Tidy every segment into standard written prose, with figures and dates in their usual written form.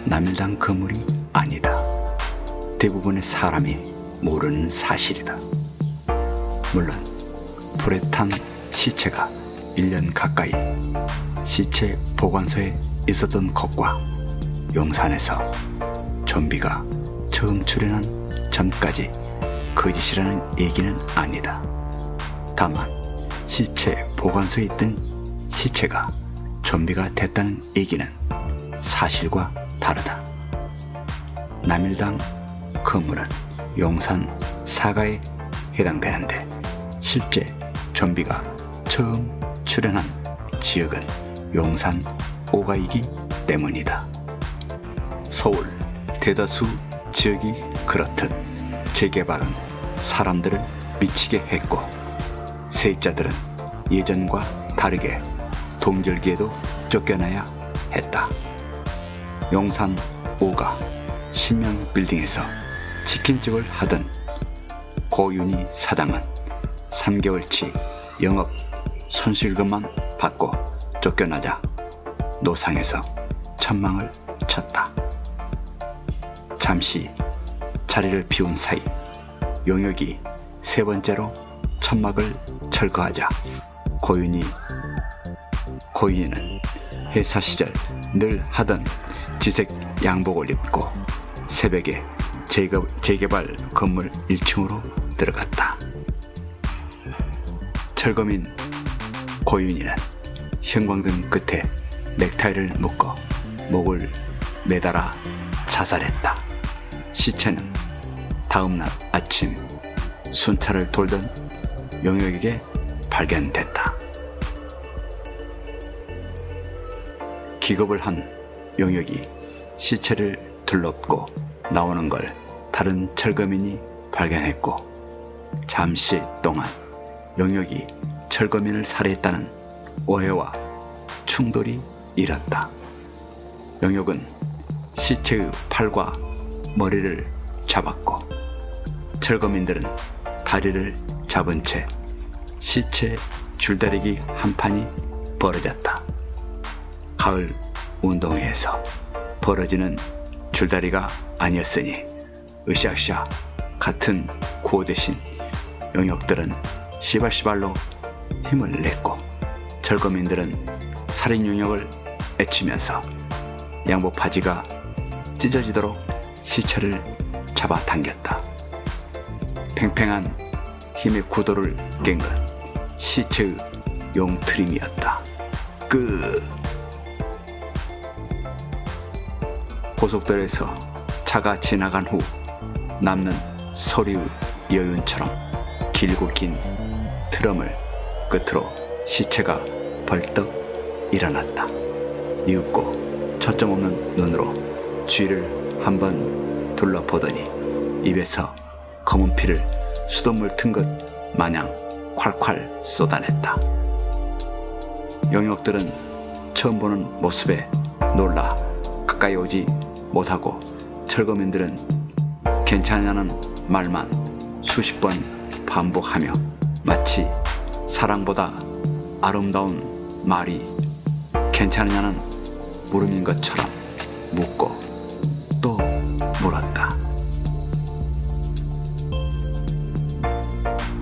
남일당 건물이 아니다. 대부분의 사람이 모르는 사실이다. 물론 불에 탄 시체가 1년 가까이 시체 보관소에 있었던 것과 용산에서 좀비가 처음 출현한 전까지 거짓이라는 얘기는 아니다. 다만 시체 보관소에 있던 시체가 좀비가 됐다는 얘기는 사실과 다르다. 남일당 건물은 용산 사가에 해당되는데 실제 좀비가 처음 출현한 지역은 용산 5가이기 때문이다. 서울 대다수 지역이 그렇듯 재개발은 사람들을 미치게 했고 세입자들은 예전과 다르게 동절기에도 쫓겨나야 했다. 용산 5가 신명 빌딩에서 치킨집을 하던 고윤희 사장은 3개월치 영업 손실금만 받고 쫓겨나자 노상에서 천망을 쳤다. 잠시 자리를 비운 사이 용역이 세 번째로 천막을 철거하자 고윤희는 회사 시절 늘 하던 지색 양복을 입고 새벽에 재개발 건물 1층으로 들어갔다. 철거민 고윤희는 형광등 끝에 넥타이를 묶어 목을 매달아 자살했다. 시체는 다음날 아침 순찰을 돌던 용역에게 발견됐다. 기겁을 한 용역이 시체를 둘렀고 나오는 걸 다른 철거민이 발견했고 잠시 동안 용역이 철거민을 살해했다는 오해와 충돌이 일었다. 용역은 시체의 팔과 머리를 잡았고 철거민들은 다리를 잡은 채 시체 줄다리기 한 판이 벌어졌다. 가을 운동회에서 벌어지는 줄다리가 아니었으니 으쌰으쌰 같은 구호 대신 용역들은 시발시발로 힘을 냈고 철거민들은 살인 용역을 애치면서 양복 바지가 찢어지도록 시체를 잡아당겼다. 팽팽한 힘의 구도를 깬 건 시체의 용트림이었다. 고속도로에서 차가 지나간 후 남는 소리의 여윤처럼 길고 긴 트럼을 끝으로 시체가 벌떡 일어났다. 이윽고 초점 없는 눈으로 주위를 한번 둘러보더니 입에서 검은 피를 수돗물 튼 것 마냥 콸콸 쏟아냈다. 용역들은 처음 보는 모습에 놀라 가까이 오지 못하고 철거민들은 괜찮냐는 말만 수십 번 반복하며 마치 사랑보다 아름다운 말이 괜찮으냐는 물음인 것처럼 묻고 또 물었다.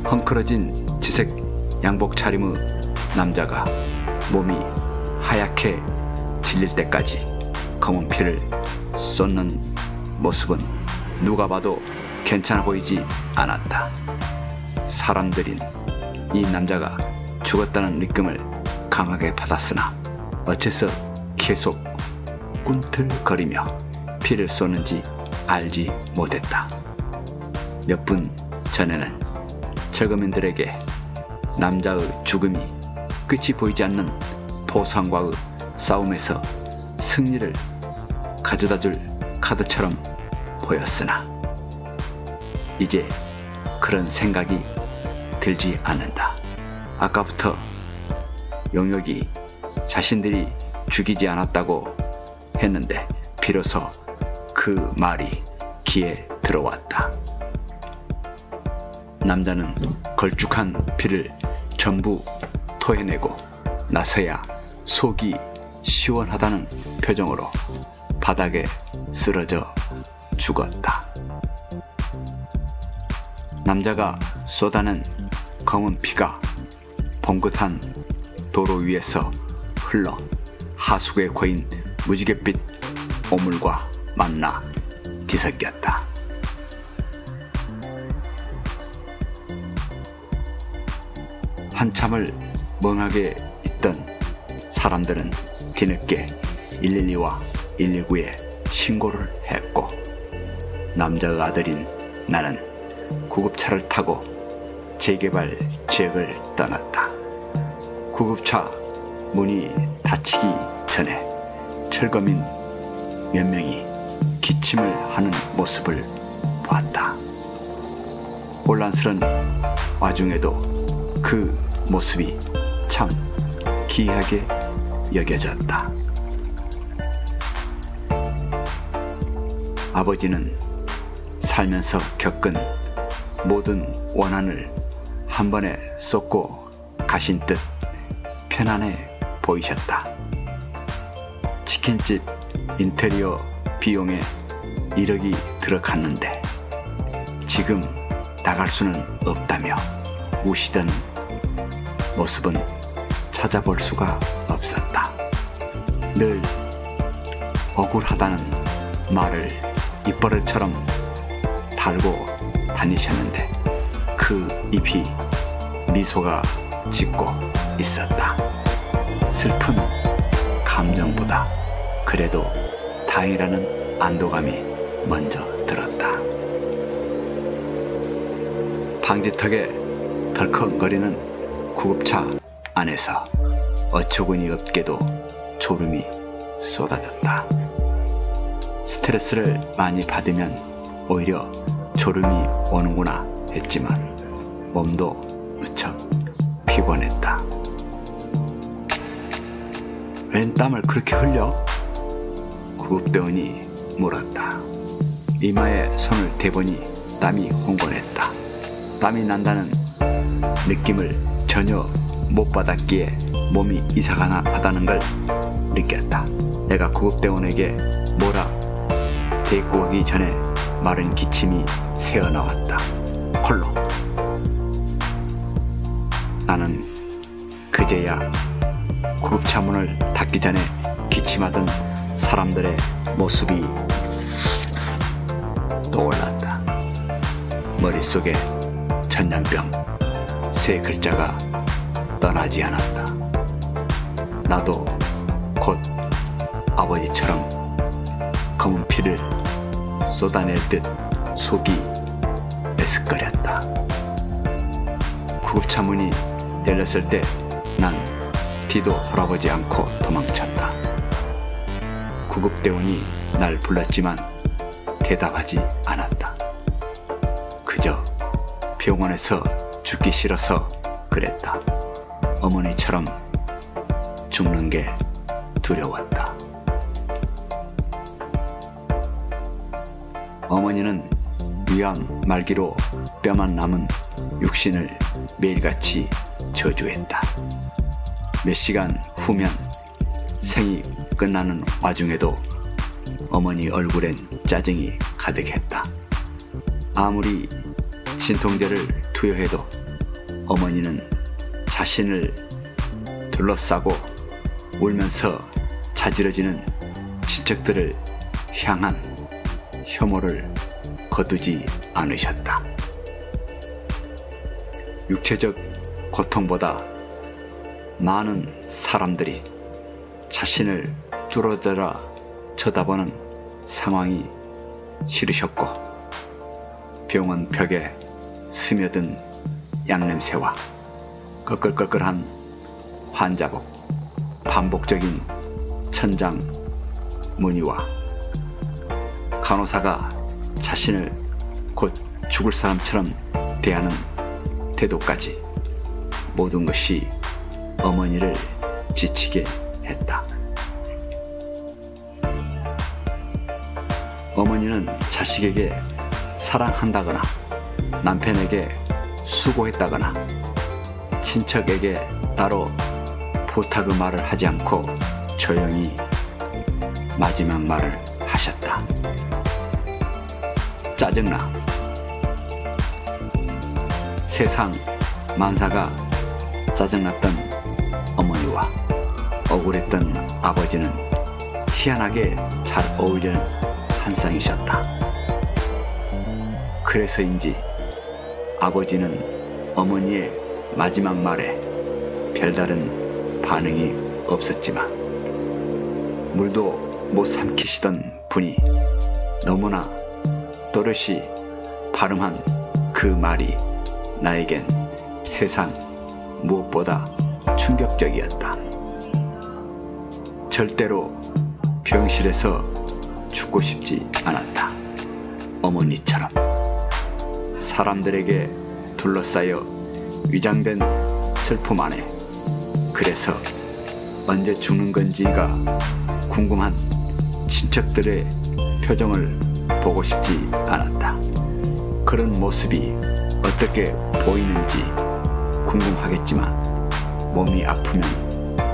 헝클어진 지색 양복 차림의 남자가 몸이 하얗게 질릴 때까지 검은 피를 쏟는 모습은 누가 봐도 괜찮아 보이지 않았다. 사람들인 이 남자가 죽었다는 느낌을 강하게 받았으나 어째서 계속 꿈틀거리며 피를 쏟는지 알지 못했다. 몇 분 전에는 철거민들에게 남자의 죽음이 끝이 보이지 않는 보상과의 싸움에서 승리를 가져다줄 카드처럼 보였으나 이제 그런 생각이 들지 않는다. 아까부터 용역이 자신들이 죽이지 않았다고 했는데 비로소 그 말이 귀에 들어왔다. 남자는 걸쭉한 피를 전부 토해내고 나서야 속이 시원하다는 표정으로 바닥에 쓰러져 죽었다. 남자가 쏟아낸 검은 피가 봉긋한 도로 위에서 흘러 하수구에 고인 무지갯빛 오물과 만나 뒤섞였다. 한참을 멍하게 있던 사람들은 뒤늦게 112와 119에 신고를 했고, 남자의 아들인 나는 구급차를 타고 재개발 지역을 떠났다. 구급차 문이 닫히기 전에 철거민 몇 명이 기침을 하는 모습을 보았다. 혼란스런 와중에도 그 모습이 참 기이하게 여겨졌다. 아버지는 살면서 겪은 모든 원한을 한 번에 쏟고 가신 듯 편안해 보이셨다. 치킨집 인테리어 비용에 1억이 들어갔는데 지금 나갈 수는 없다며 우시던 모습은 찾아볼 수가 없었다. 늘 억울하다는 말을 입버릇처럼 달고 다니셨는데 그 잎이 미소가 짓고 있었다. 슬픈 감정보다 그래도 다행이라는 안도감이 먼저 들었다. 방지턱에 덜컹거리는 구급차 안에서 어처구니 없게도 졸음이 쏟아졌다. 스트레스를 많이 받으면 오히려 졸음이 오는구나 했지만 몸도 무척 피곤했다. 웬 땀을 그렇게 흘려? 구급대원이 물었다. 이마에 손을 대보니 땀이 흥건했다. 땀이 난다는 느낌을 전혀 못 받았기에 몸이 이상하나 하다는 걸 느꼈다. 내가 구급대원에게 뭐라 대꾸하기 전에 마른 기침이 새어나왔다. 홀로. 나는 그제야 구급차 문을 닫기 전에 기침하던 사람들의 모습이 떠올랐다. 머릿속에 전염병 세 글자가 떠나지 않았다. 나도 곧 아버지처럼 검은 피를 쏟아낼 듯 속이 메스꺼렸다. 구급차 문이 열렸을 때 난 뒤도 돌아보지 않고 도망쳤다. 구급대원이 날 불렀지만 대답하지 않았다. 그저 병원에서 죽기 싫어서 그랬다. 어머니처럼 죽는 게 두려웠다. 어머니는 위암 말기로 뼈만 남은 육신을 매일같이 저주했다. 몇 시간 후면 생이 끝나는 와중에도 어머니 얼굴엔 짜증이 가득했다. 아무리 진통제를 투여해도 어머니는 자신을 둘러싸고 울면서 자지러지는 친척들을 향한 혐오를 거두지 않으셨다. 육체적 고통보다 많은 사람들이 자신을 뚫어져라 쳐다보는 상황이 싫으셨고, 병원 벽에 스며든 양냄새와 꺼끌꺼끌한 환자복, 반복적인 천장 문의와 간호사가 자신을 곧 죽을 사람처럼 대하는 태도까지 모든 것이 어머니를 지치게 했다. 어머니는 자식에게 사랑한다거나 남편에게 수고했다거나 친척에게 따로 부탁의 말을 하지 않고 조용히 마지막 말을 짜증나. 세상 만사가 짜증났던 어머니와 억울했던 아버지는 희한하게 잘 어울리는 한 쌍이셨다. 그래서인지 아버지는 어머니의 마지막 말에 별다른 반응이 없었지만 물도 못 삼키시던 분이 너무나 또렷이 발음한 그 말이 나에겐 세상 무엇보다 충격적이었다. 절대로 병실에서 죽고 싶지 않았다. 어머니처럼 사람들에게 둘러싸여 위장된 슬픔 안에 그래서 언제 죽는 건지가 궁금한 친척들의 표정을 보고 싶지 않았다. 그런 모습이 어떻게 보이는지 궁금하겠지만 몸이 아프면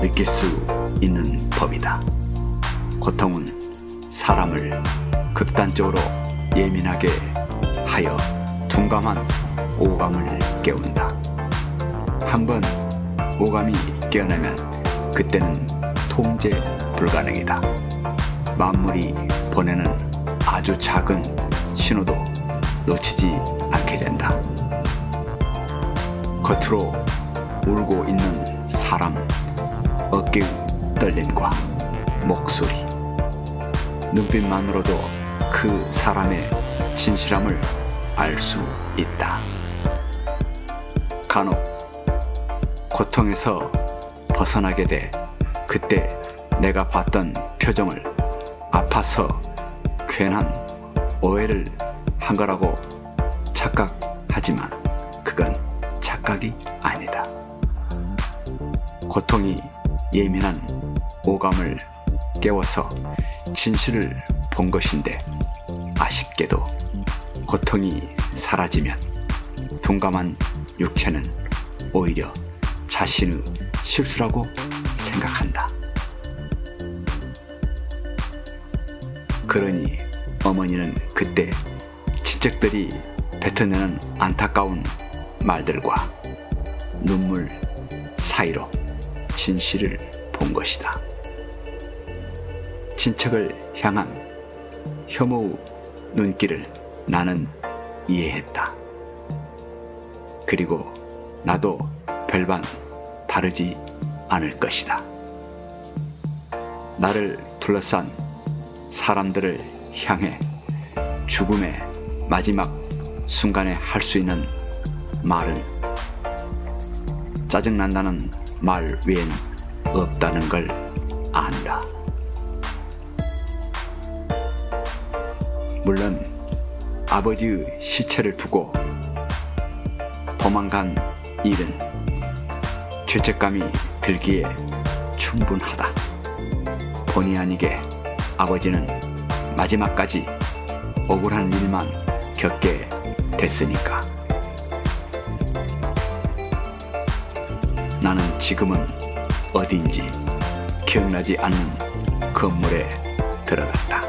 느낄 수 있는 법이다. 고통은 사람을 극단적으로 예민하게 하여 둔감한 오감을 깨운다. 한번 오감이 깨어나면 그때는 통제 불가능이다. 만물이 보내는 아주 작은 신호도 놓치지 않게 된다. 겉으로 울고 있는 사람 어깨의 떨림과 목소리, 눈빛만으로도 그 사람의 진실함을 알 수 있다. 간혹 고통에서 벗어나게 돼 그때 내가 봤던 표정을 아파서 괜한 오해를 한 거라고 착각하지만 그건 착각이 아니다. 고통이 예민한 오감을 깨워서 진실을 본 것인데 아쉽게도 고통이 사라지면 둔감한 육체는 오히려 자신의 실수라고 생각한다. 그러니 어머니는 그때 친척들이 뱉어내는 안타까운 말들과 눈물 사이로 진실을 본 것이다. 친척을 향한 혐오의 눈길을 나는 이해했다. 그리고 나도 별반 다르지 않을 것이다. 나를 둘러싼 사람들을 향해 죽음의 마지막 순간에 할 수 있는 말은 짜증난다는 말 외엔 없다는 걸 안다. 물론 아버지의 시체를 두고 도망간 일은 죄책감이 들기에 충분하다. 본의 아니게 아버지는 마지막까지 억울한 일만 겪게 됐으니까. 나는 지금은 어디인지 기억나지 않는 건물에 들어갔다.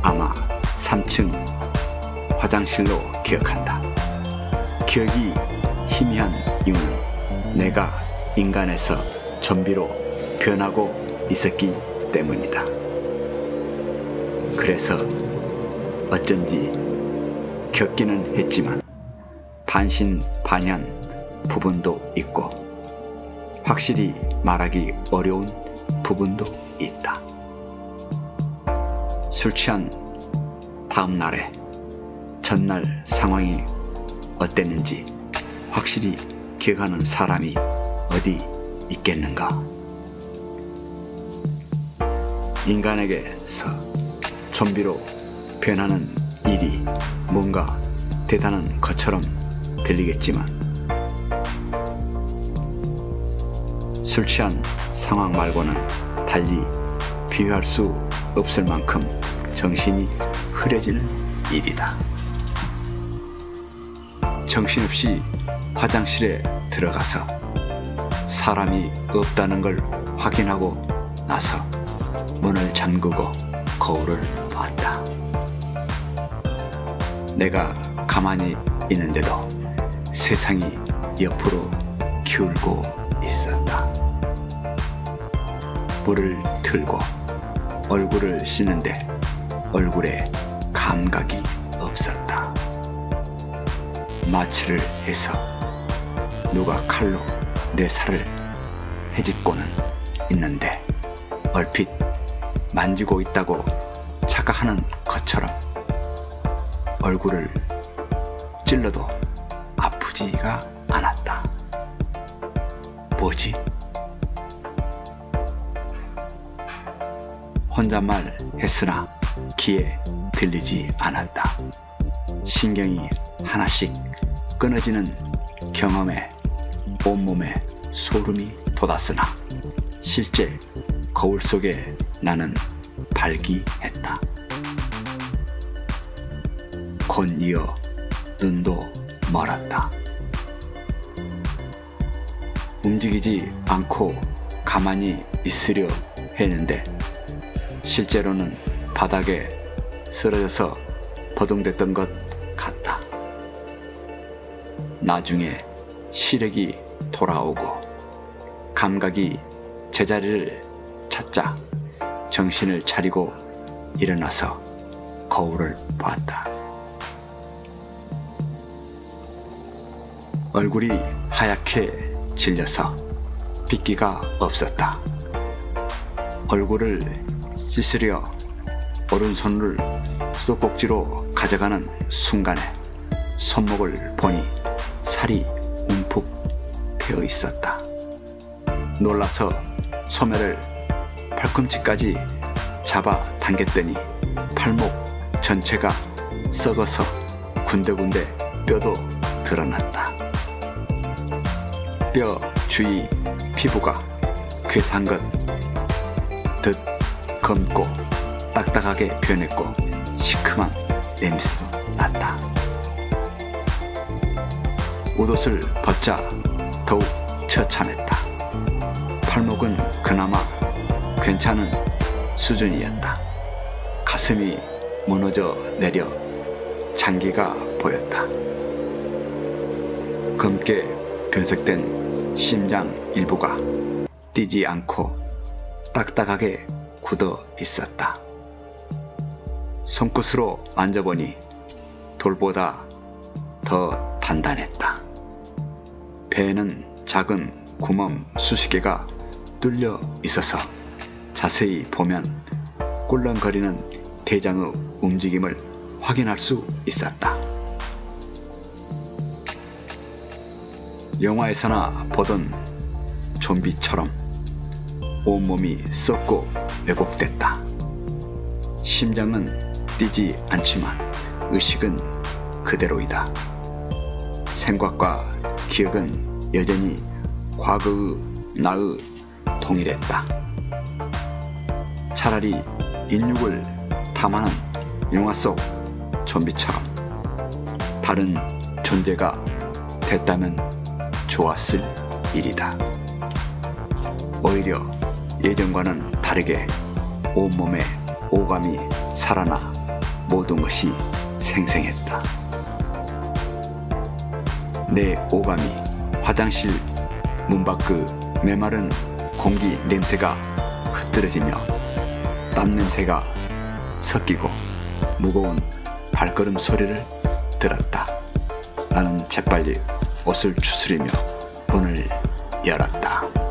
아마 3층 화장실로 기억한다. 기억이 희미한 이유는 내가 인간에서 좀비로 변하고 있었기 때문이다. 그래서 어쩐지 겪기는 했지만 반신반의한 부분도 있고 확실히 말하기 어려운 부분도 있다. 술 취한 다음 날에 전날 상황이 어땠는지 확실히 기억하는 사람이 어디 있겠는가. 인간에게서 좀비로 변하는 일이 뭔가 대단한 것처럼 들리겠지만 술 취한 상황 말고는 달리 비유할 수 없을 만큼 정신이 흐려지는 일이다. 정신없이 화장실에 들어가서 사람이 없다는 걸 확인하고 나서 문을 잠그고 거울을 봤다. 내가 가만히 있는데도 세상이 옆으로 기울고 있었다. 물을 틀고 얼굴을 씻는데 얼굴에 감각이 없었다. 마취를 해서 누가 칼로 내 살을 헤집고는 있는데 얼핏 만지고 있다고 착각하는 것처럼 얼굴을 찔러도 아프지가 않았다. 뭐지? 혼잣말 했으나 귀에 들리지 않았다. 신경이 하나씩 끊어지는 경험에 온몸에 소름이 돋았으나 실제 거울 속에 나는 발기했다. 곧 이어 눈도 멀었다. 움직이지 않고 가만히 있으려 했는데 실제로는 바닥에 쓰러져서 버둥댔던 것 같다. 나중에 시력이 돌아오고 감각이 제자리를 찾자 정신을 차리고 일어나서 거울을 보았다. 얼굴이 하얗게 질려서 빗기가 없었다. 얼굴을 씻으려 오른손을 수도꼭지로 가져가는 순간에 손목을 보니 살이 움푹 패어 있었다. 놀라서 소매를 팔꿈치까지 잡아 당겼더니 팔목 전체가 썩어서 군데군데 뼈도 드러났다. 뼈 주위 피부가 괴사한 것 듯 검고 딱딱하게 변했고 시큼한 냄새도 났다. 옷을 벗자 더욱 처참했다. 팔목은 그나마 괜찮은 수준이었다. 가슴이 무너져 내려 장기가 보였다. 검게 변색된 심장 일부가 뛰지 않고 딱딱하게 굳어 있었다. 손끝으로 만져보니 돌보다 더 단단했다. 배에는 작은 구멍 수십 개가 뚫려 있어서 자세히 보면 꿀렁거리는 대장의 움직임을 확인할 수 있었다. 영화에서나 보던 좀비처럼 온몸이 썩고 왜곡됐다. 심장은 뛰지 않지만 의식은 그대로이다. 생각과 기억은 여전히 과거의 나의 동일했다. 차라리 인육을 탐하는 영화 속 좀비처럼 다른 존재가 됐다면 좋았을 일이다. 오히려 예전과는 다르게 온몸에 오감이 살아나 모든 것이 생생했다. 내 오감이 화장실 문 밖의 메마른 공기 냄새가 흩어지며 땀 냄새가 섞이고 무거운 발걸음 소리를 들었다. 나는 재빨리 옷을 추스리며 문을 열었다.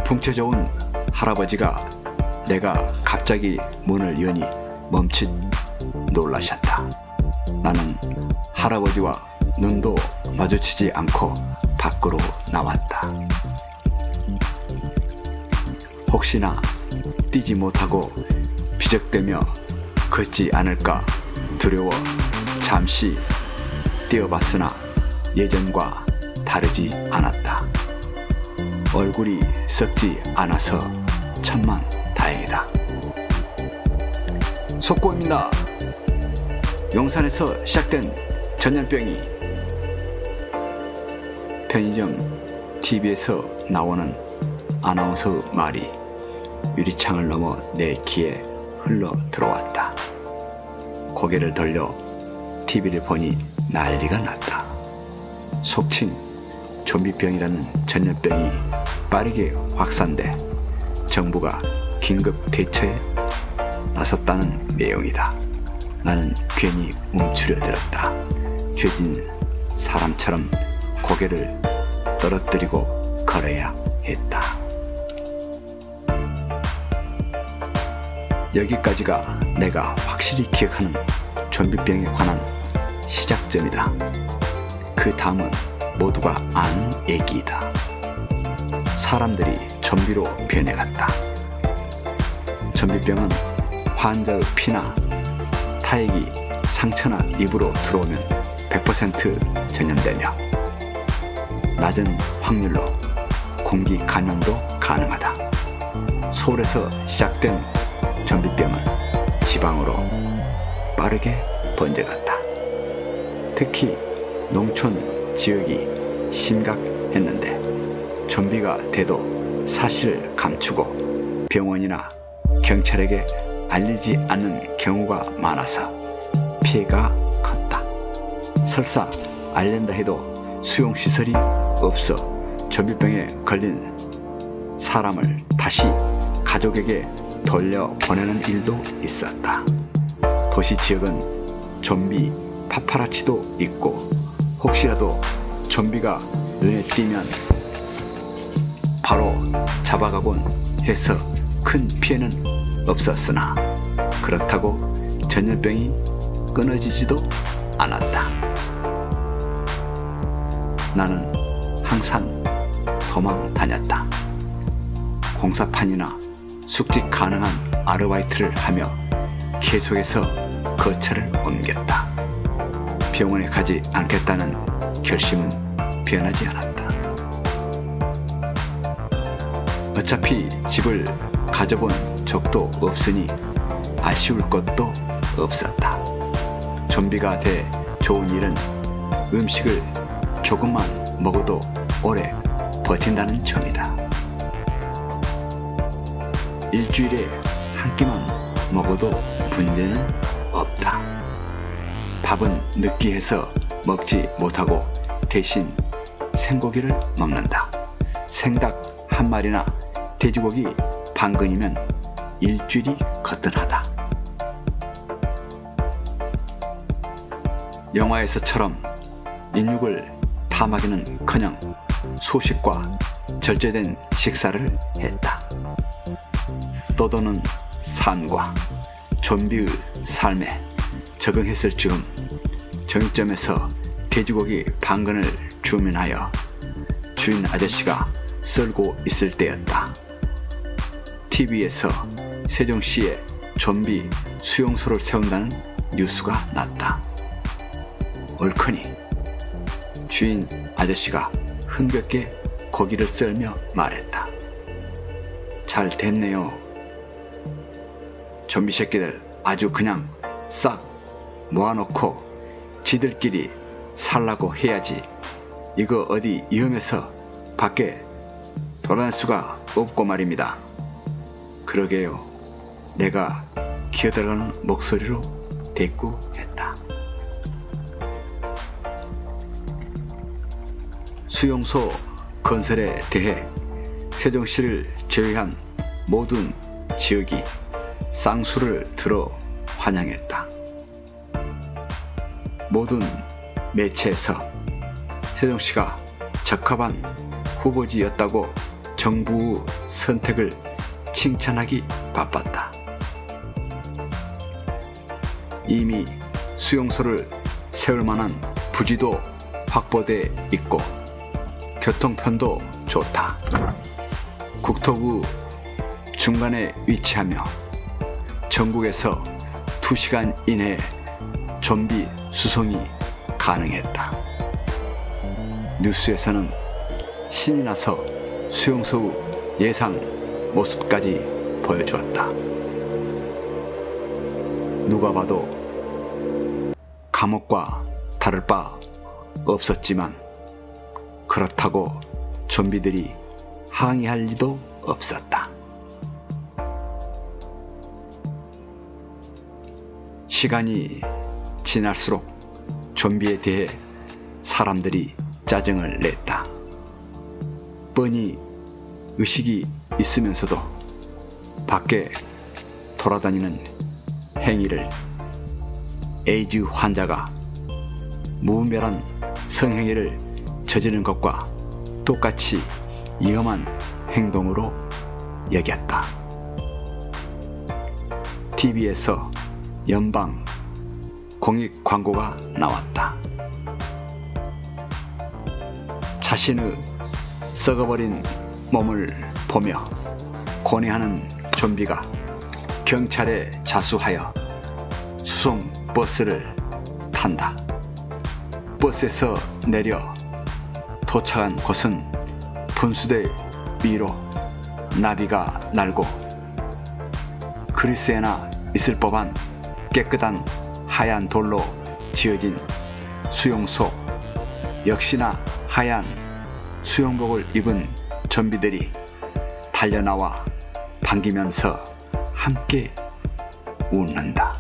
풍채 좋은 할아버지가 내가 갑자기 문을 여니 멈칫 놀라셨다. 나는 할아버지와 눈도 마주치지 않고 밖으로 나왔다. 혹시나 뛰지 못하고 비적대며 걷지 않을까 두려워 잠시 뛰어봤으나 예전과 다르지 않았다. 얼굴이 썩지 않아서 천만 다행이다. 속보입니다. 용산에서 시작된 전염병이 편의점 TV에서 나오는 아나운서 말이 유리창을 넘어 내 귀에 흘러 들어왔다. 고개를 돌려 TV를 보니 난리가 났다. 속칭 좀비병이라는 전염병이 빠르게 확산돼 정부가 긴급 대처에 나섰다는 내용이다. 나는 괜히 움츠려들었다. 죄진 사람처럼 고개를 떨어뜨리고 걸어야 했다. 여기까지가 내가 확실히 기억하는 좀비병에 관한 시작점이다. 그 다음은 모두가 아는 얘기이다. 사람들이 좀비로 변해갔다. 좀비병은 환자의 피나 타액이 상처나 입으로 들어오면 100% 전염되며 낮은 확률로 공기 감염도 가능하다. 서울에서 시작된 좀비병은 지방으로 빠르게 번져갔다. 특히 농촌 지역이 심각했는데 좀비가 돼도 사실을 감추고 병원이나 경찰에게 알리지 않는 경우가 많아서 피해가 컸다. 설사 알린다 해도 수용시설이 없어 좀비병에 걸린 사람을 다시 가족에게 돌려보내는 일도 있었다. 도시 지역은 좀비 파파라치도 있고 혹시라도 좀비가 눈에 띄면 바로 잡아가곤 해서 큰 피해는 없었으나 그렇다고 전염병이 끊어지지도 않았다. 나는 항상 도망 다녔다. 공사판이나 숙직 가능한 아르바이트를 하며 계속해서 거처를 옮겼다. 병원에 가지 않겠다는 결심은 변하지 않았다. 어차피 집을 가져본 적도 없으니 아쉬울 것도 없었다. 좀비가 돼 좋은 일은 음식을 조금만 먹어도 오래 버틴다는 점이다. 일주일에 한 끼만 먹어도 문제는 없다. 밥은 느끼해서 먹지 못하고 대신 생고기를 먹는다. 생닭 한 마리나 돼지고기 반 근이면 일주일이 거뜬하다. 영화에서처럼 인육을 탐하기는커녕 소식과 절제된 식사를 했다. 떠도는 삶과 좀비의 삶에 적응했을 즈음 정육점에서 돼지고기 반근을 주문하여 주인 아저씨가 썰고 있을 때였다. TV에서 세종시에 좀비 수용소를 세운다는 뉴스가 났다. 옳거니 주인 아저씨가 흥겹게 고기를 썰며 말했다. 잘 됐네요. 좀비 새끼들 아주 그냥 싹 모아놓고 지들끼리 살라고 해야지. 이거 어디 위험해서 밖에 돌아다닐 수가 없고 말입니다. 그러게요. 내가 기어들어가는 목소리로 대꾸했다. 수용소 건설에 대해 세종시를 제외한 모든 지역이 쌍수를 들어 환영했다. 모든 매체에서 세종시가 적합한 후보지였다고 정부의 선택을 칭찬하기 바빴다. 이미 수용소를 세울 만한 부지도 확보돼 있고 교통편도 좋다. 국토부 중간에 위치하며 전국에서 2시간 이내에 좀비 수송이 가능했다. 뉴스에서는 신이 나서 수용소의 예상 모습까지 보여주었다. 누가 봐도 감옥과 다를 바 없었지만 그렇다고 좀비들이 항의할 리도 없었다. 시간이 지날수록 좀비에 대해 사람들이 짜증을 냈다. 뻔히 의식이 있으면서도 밖에 돌아다니는 행위를 에이즈 환자가 무분별한 성행위를 저지른 것과 똑같이 위험한 행동으로 여겼다. TV에서 연방 공익 광고가 나왔다. 자신의 썩어버린 몸을 보며 고뇌하는 좀비가 경찰에 자수하여 수송 버스를 탄다. 버스에서 내려 도착한 곳은 분수대 위로 나비가 날고 그리스에나 있을 법한 깨끗한 하얀 돌로 지어진 수용소. 역시나 하얀 수영복을 입은 좀비들이 달려나와 반기면서 함께 웃는다.